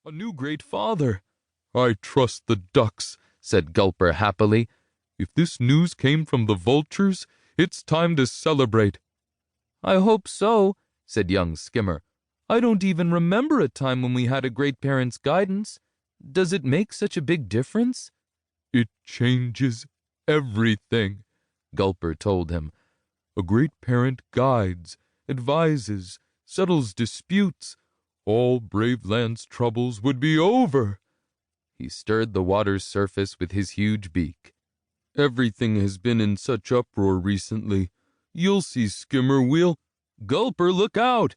A new great father. I trust the ducks, said Gulper happily. If this news came from the vultures, it's time to celebrate. I hope so, said young Skimmer. I don't even remember a time when we had a great parent's guidance. Does it make such a big difference? It changes everything, Gulper told him. A great parent guides, advises, settles disputes. All Bravelands' troubles would be over. He stirred the water's surface with his huge beak. Everything has been in such uproar recently. You'll see, Skimmer, Gulper, look out!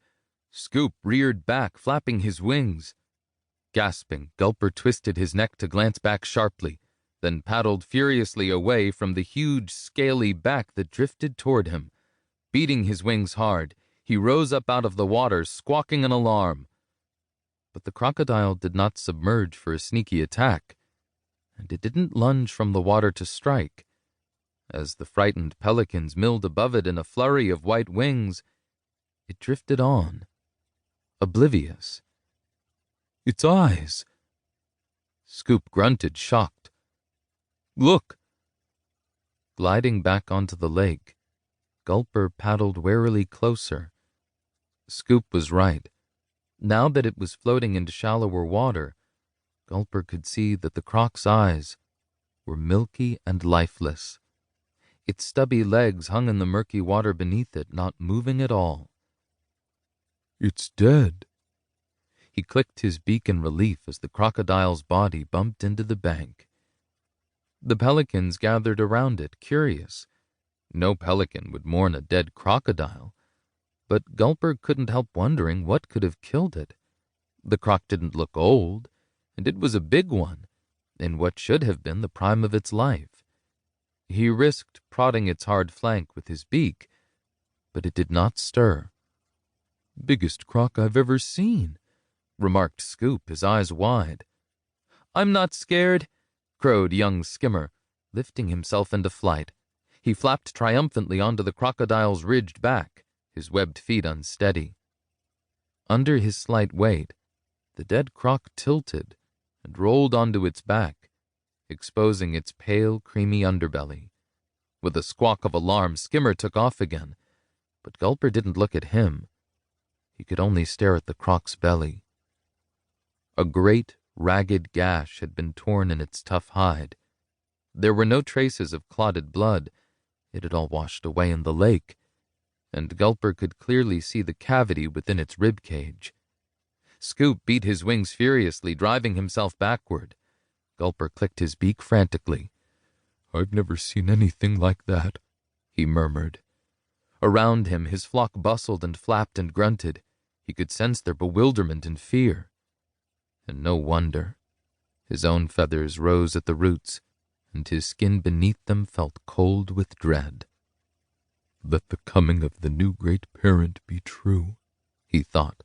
Scoop reared back, flapping his wings. Gasping, Gulper twisted his neck to glance back sharply, then paddled furiously away from the huge, scaly back that drifted toward him. Beating his wings hard, he rose up out of the water, squawking an alarm. But the crocodile did not submerge for a sneaky attack, and it didn't lunge from the water to strike. As the frightened pelicans milled above it in a flurry of white wings, it drifted on, oblivious. Its eyes! Scoop grunted, shocked. Look! Gliding back onto the lake, Gulper paddled warily closer. Scoop was right. Now that it was floating into shallower water, Gulper could see that the croc's eyes were milky and lifeless. Its stubby legs hung in the murky water beneath it, not moving at all. It's dead. He clicked his beak in relief as the crocodile's body bumped into the bank. The pelicans gathered around it, curious. No pelican would mourn a dead crocodile, but Gulper couldn't help wondering what could have killed it. The croc didn't look old, and it was a big one, in what should have been the prime of its life. He risked prodding its hard flank with his beak, but it did not stir. Biggest croc I've ever seen, remarked Scoop, his eyes wide. I'm not scared, crowed young Skimmer, lifting himself into flight. He flapped triumphantly onto the crocodile's ridged back, his webbed feet unsteady. Under his slight weight, the dead croc tilted and rolled onto its back, exposing its pale, creamy underbelly. With a squawk of alarm, Skimmer took off again, but Gulper didn't look at him. He could only stare at the croc's belly. A great, ragged gash had been torn in its tough hide. There were no traces of clotted blood. It had all washed away in the lake, and Gulper could clearly see the cavity within its rib cage. Scoop beat his wings furiously, driving himself backward. Gulper clicked his beak frantically. I've never seen anything like that, he murmured. Around him, his flock bustled and flapped and grunted. He could sense their bewilderment and fear. And no wonder. His own feathers rose at the roots, and his skin beneath them felt cold with dread. Let the coming of the new great parent be true, he thought.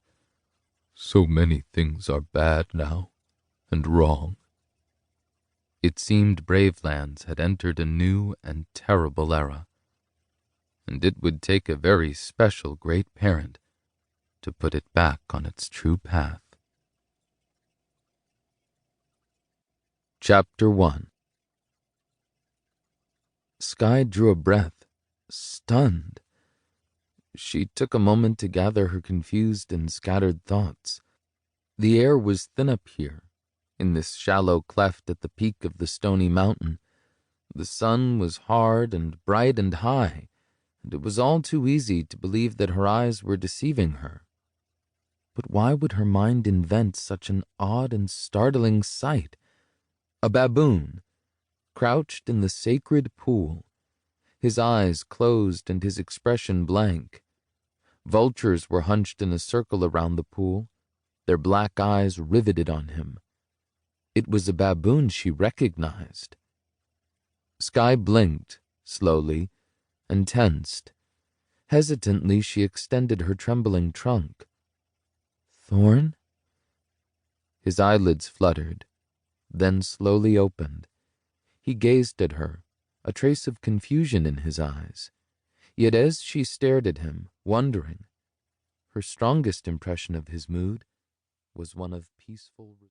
So many things are bad now, and wrong. It seemed Bravelands had entered a new and terrible era, and it would take a very special great parent to put it back on its true path. Chapter 1. Skye drew a breath, stunned. She took a moment to gather her confused and scattered thoughts. The air was thin up here, in this shallow cleft at the peak of the stony mountain. The sun was hard and bright and high, and it was all too easy to believe that her eyes were deceiving her. But why would her mind invent such an odd and startling sight? A baboon, crouched in the sacred pool, his eyes closed and his expression blank. Vultures were hunched in a circle around the pool, their black eyes riveted on him. It was a baboon she recognized. Skye blinked, slowly, and tensed. Hesitantly, she extended her trembling trunk. Thorn? His eyelids fluttered, then slowly opened. He gazed at her, a trace of confusion in his eyes. Yet as she stared at him, wondering, her strongest impression of his mood was one of peaceful